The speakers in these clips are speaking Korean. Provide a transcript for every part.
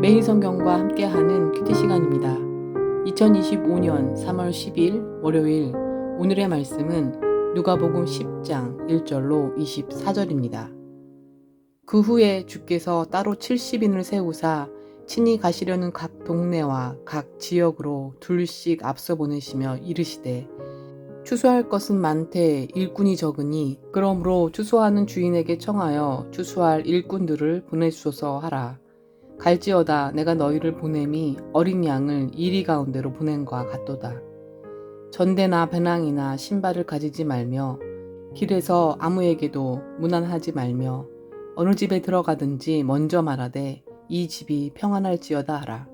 매일 성경과 함께하는 큐티 시간입니다. 2025년 3월 10일 월요일, 오늘의 말씀은 누가복음 10장 1절로 24절입니다. 그 후에 주께서 따로 70인을 세우사 친히 가시려는 각 동네와 각 지역으로 둘씩 앞서 보내시며 이르시되, 추수할 것은 많되 일꾼이 적으니 그러므로 추수하는 주인에게 청하여 추수할 일꾼들을 보내주소서 하라. 갈지어다 내가 너희를 보냄이 어린 양을 이리 가운데로 보낸과 같도다. 전대나 배낭이나 신발을 가지지 말며 길에서 아무에게도 문안하지 말며 어느 집에 들어가든지 먼저 말하되 이 집이 평안할지어다 하라.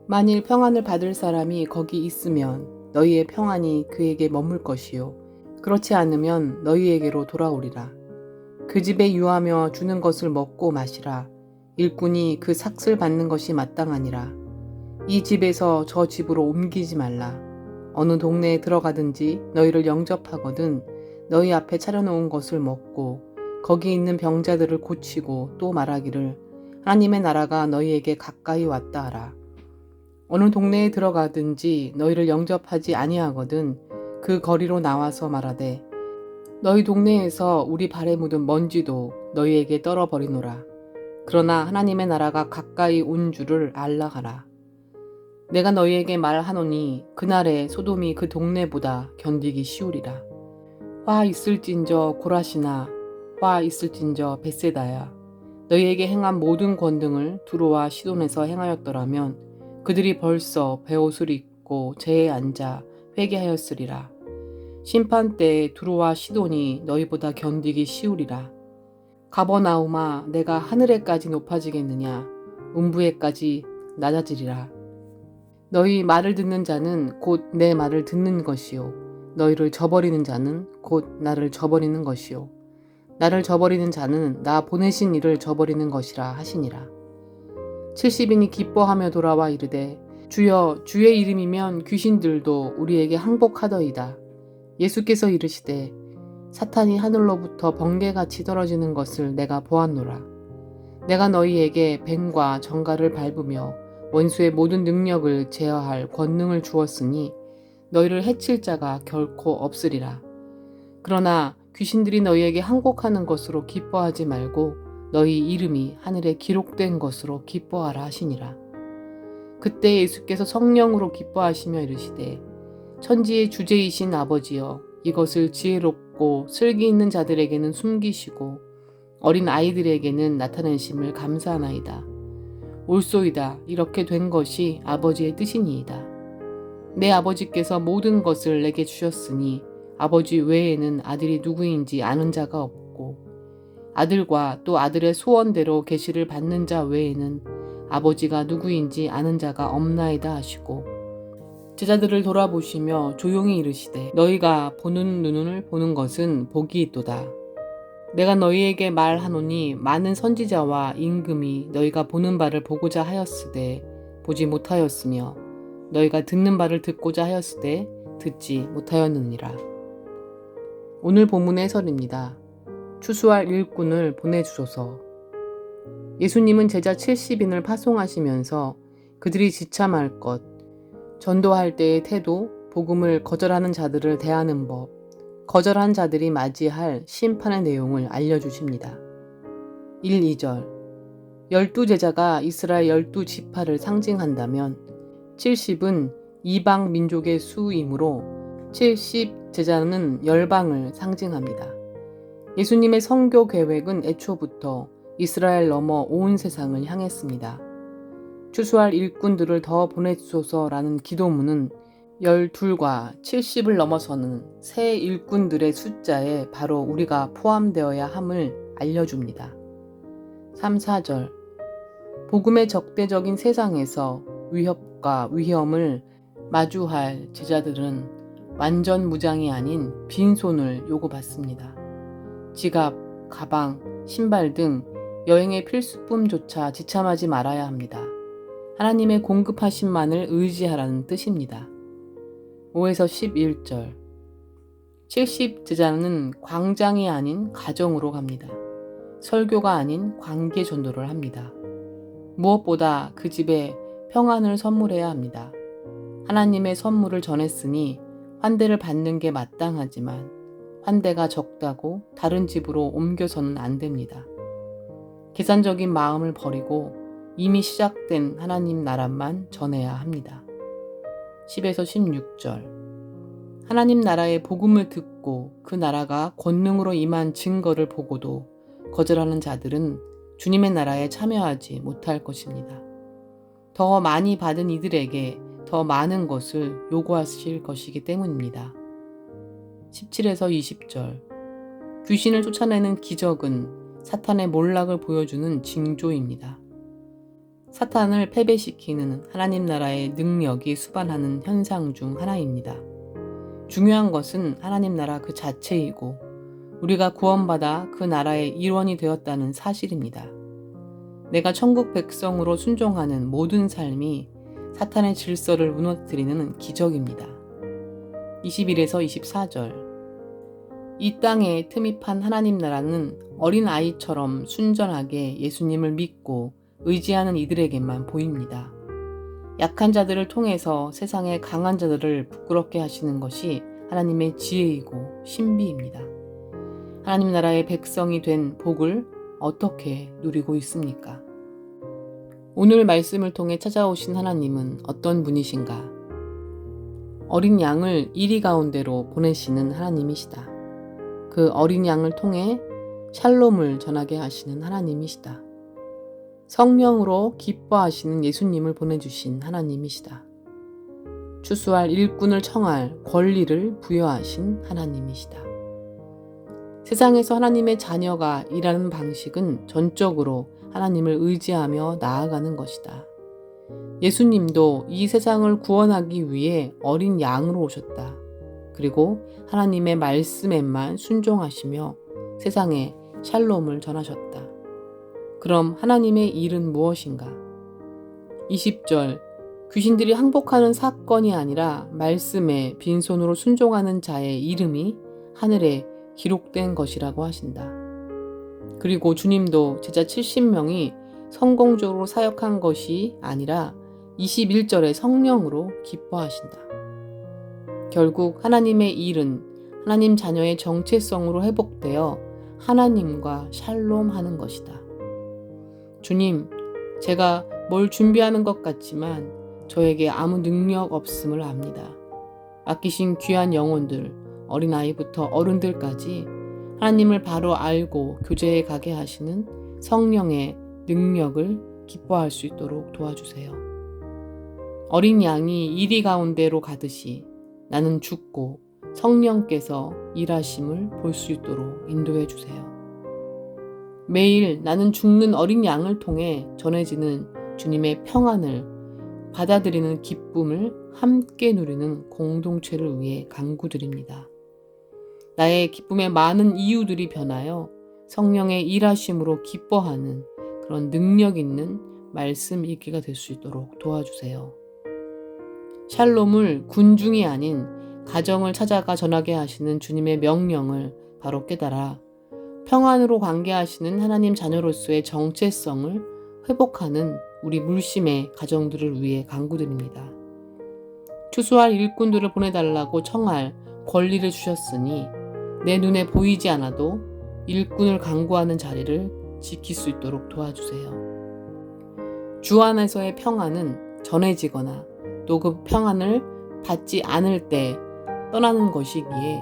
만일 평안을 받을 사람이 거기 있으면 너희의 평안이 그에게 머물 것이요 그렇지 않으면 너희에게로 돌아오리라. 그 집에 유하며 주는 것을 먹고 마시라. 일꾼이 그 삭슬 받는 것이 마땅하니라. 이 집에서 저 집으로 옮기지 말라. 어느 동네에 들어가든지 너희를 영접하거든 너희 앞에 차려놓은 것을 먹고 거기 있는 병자들을 고치고 또 말하기를 하나님의 나라가 너희에게 가까이 왔다 하라. 어느 동네에 들어가든지 너희를 영접하지 아니하거든 그 거리로 나와서 말하되 너희 동네에서 우리 발에 묻은 먼지도 너희에게 떨어버리노라. 그러나 하나님의 나라가 가까이 온 줄을 알라 하라. 내가 너희에게 말하노니 그날에 소돔이 그 동네보다 견디기 쉬우리라. 화 있을진저 고라시나 화 있을진저 벳세다야. 너희에게 행한 모든 권능을 두로와 시돈에서 행하였더라면 그들이 벌써 베옷을 입고 제에 앉아 회개하였으리라. 심판 때에 두로와 시돈이 너희보다 견디기 쉬우리라. 가버나움아 내가 하늘에까지 높아지겠느냐 음부에까지 낮아지리라. 너희 말을 듣는 자는 곧 내 말을 듣는 것이요 너희를 저버리는 자는 곧 나를 저버리는 것이요 나를 저버리는 자는 나 보내신 이를 저버리는 것이라 하시니라. 70인이 기뻐하며 돌아와 이르되 주여 주의 이름이면 귀신들도 우리에게 항복하더이다. 예수께서 이르시되 사탄이 하늘로부터 번개같이 떨어지는 것을 내가 보았노라. 내가 너희에게 뱀과 정갈을 밟으며 원수의 모든 능력을 제어할 권능을 주었으니 너희를 해칠 자가 결코 없으리라. 그러나 귀신들이 너희에게 항복하는 것으로 기뻐하지 말고 너희 이름이 하늘에 기록된 것으로 기뻐하라 하시니라. 그때 예수께서 성령으로 기뻐하시며 이르시되 천지의 주제이신 아버지여 이것을 지혜롭고 슬기 있는 자들에게는 숨기시고 어린 아이들에게는 나타내심을 감사하나이다. 옳소이다. 이렇게 된 것이 아버지의 뜻이니이다. 내 아버지께서 모든 것을 내게 주셨으니 아버지 외에는 아들이 누구인지 아는 자가 없고 아들과 또 아들의 소원대로 계시를 받는 자 외에는 아버지가 누구인지 아는 자가 없나이다 하시고 제자들을 돌아보시며 조용히 이르시되 너희가 보는 눈을 보는 것은 복이 있도다. 내가 너희에게 말하노니 많은 선지자와 임금이 너희가 보는 바를 보고자 하였으되 보지 못하였으며 너희가 듣는 바를 듣고자 하였으되 듣지 못하였느니라. 오늘 본문의 해설입니다. 추수할 일꾼을 보내주소서. 예수님은 제자 70인을 파송하시면서 그들이 지참할 것, 전도할 때의 태도, 복음을 거절하는 자들을 대하는 법, 거절한 자들이 맞이할 심판의 내용을 알려주십니다. 1, 2절 12제자가 이스라엘 12지파를 상징한다면 70은 이방 민족의 수이므로 70제자는 열방을 상징합니다. 예수님의 선교 계획은 애초부터 이스라엘 넘어 온 세상을 향했습니다. 추수할 일꾼들을 더 보내주소서라는 기도문은 12과 70을 넘어서는 새 일꾼들의 숫자에 바로 우리가 포함되어야 함을 알려줍니다. 3, 4절 복음의 적대적인 세상에서 위협과 위험을 마주할 제자들은 완전 무장이 아닌 빈손을 요구받습니다. 지갑, 가방, 신발 등 여행의 필수품조차 지참하지 말아야 합니다. 하나님의 공급하심만을 의지하라는 뜻입니다. 5에서 11절 70제자는 광장이 아닌 가정으로 갑니다. 설교가 아닌 관계 전도를 합니다. 무엇보다 그 집에 평안을 선물해야 합니다. 하나님의 선물을 전했으니 환대를 받는 게 마땅하지만 환대가 적다고 다른 집으로 옮겨서는 안 됩니다. 계산적인 마음을 버리고 이미 시작된 하나님 나라만 전해야 합니다. 10에서 16절. 하나님 나라의 복음을 듣고 그 나라가 권능으로 임한 증거를 보고도 거절하는 자들은 주님의 나라에 참여하지 못할 것입니다. 더 많이 받은 이들에게 더 많은 것을 요구하실 것이기 때문입니다. 17에서 20절. 귀신을 쫓아내는 기적은 사탄의 몰락을 보여주는 징조입니다. 사탄을 패배시키는 하나님 나라의 능력이 수반하는 현상 중 하나입니다. 중요한 것은 하나님 나라 그 자체이고 우리가 구원받아 그 나라의 일원이 되었다는 사실입니다. 내가 천국 백성으로 순종하는 모든 삶이 사탄의 질서를 무너뜨리는 기적입니다. 21에서 24절. 이 땅에 틈입한 하나님 나라는 어린 아이처럼 순전하게 예수님을 믿고 의지하는 이들에게만 보입니다. 약한 자들을 통해서 세상의 강한 자들을 부끄럽게 하시는 것이 하나님의 지혜이고 신비입니다. 하나님 나라의 백성이 된 복을 어떻게 누리고 있습니까? 오늘 말씀을 통해 찾아오신 하나님은 어떤 분이신가? 어린 양을 이리 가운데로 보내시는 하나님이시다. 그 어린 양을 통해 샬롬을 전하게 하시는 하나님이시다. 성령으로 기뻐하시는 예수님을 보내주신 하나님이시다. 추수할 일꾼을 청할 권리를 부여하신 하나님이시다. 세상에서 하나님의 자녀가 일하는 방식은 전적으로 하나님을 의지하며 나아가는 것이다. 예수님도 이 세상을 구원하기 위해 어린 양으로 오셨다. 그리고 하나님의 말씀에만 순종하시며 세상에 샬롬을 전하셨다. 그럼 하나님의 일은 무엇인가? 20절. 귀신들이 항복하는 사건이 아니라 말씀에 빈손으로 순종하는 자의 이름이 하늘에 기록된 것이라고 하신다. 그리고 주님도 제자 70명이 성공적으로 사역한 것이 아니라 21절의 성령으로 기뻐하신다. 결국 하나님의 일은 하나님 자녀의 정체성으로 회복되어 하나님과 샬롬하는 것이다. 주님, 제가 뭘 준비하는 것 같지만 저에게 아무 능력 없음을 압니다. 맡기신 귀한 영혼들, 어린아이부터 어른들까지 하나님을 바로 알고 교제해 가게 하시는 성령의 능력을 기뻐할 수 있도록 도와주세요. 어린 양이 이리 가운데로 가듯이 나는 죽고 성령께서 일하심을 볼 수 있도록 인도해 주세요. 매일 나는 죽는 어린 양을 통해 전해지는 주님의 평안을 받아들이는 기쁨을 함께 누리는 공동체를 위해 간구드립니다. 나의 기쁨의 많은 이유들이 변하여 성령의 일하심으로 기뻐하는 그런 능력 있는 말씀 읽기가 될 수 있도록 도와주세요. 샬롬을 군중이 아닌 가정을 찾아가 전하게 하시는 주님의 명령을 바로 깨달아 평안으로 관계하시는 하나님 자녀로서의 정체성을 회복하는 우리 물심의 가정들을 위해 간구드립니다. 추수할 일꾼들을 보내달라고 청할 권리를 주셨으니 내 눈에 보이지 않아도 일꾼을 간구하는 자리를 지킬 수 있도록 도와주세요. 주 안에서의 평안은 전해지거나 또 그 평안을 받지 않을 때 떠나는 것이기에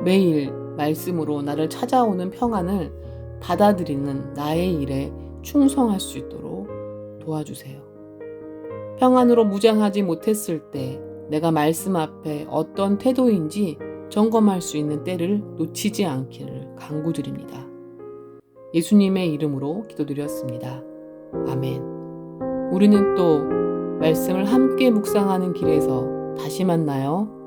매일 말씀으로 나를 찾아오는 평안을 받아들이는 나의 일에 충성할 수 있도록 도와주세요. 평안으로 무장하지 못했을 때 내가 말씀 앞에 어떤 태도인지 점검할 수 있는 때를 놓치지 않기를 간구드립니다. 예수님의 이름으로 기도드렸습니다. 아멘. 우리는 또 말씀을 함께 묵상하는 길에서 다시 만나요.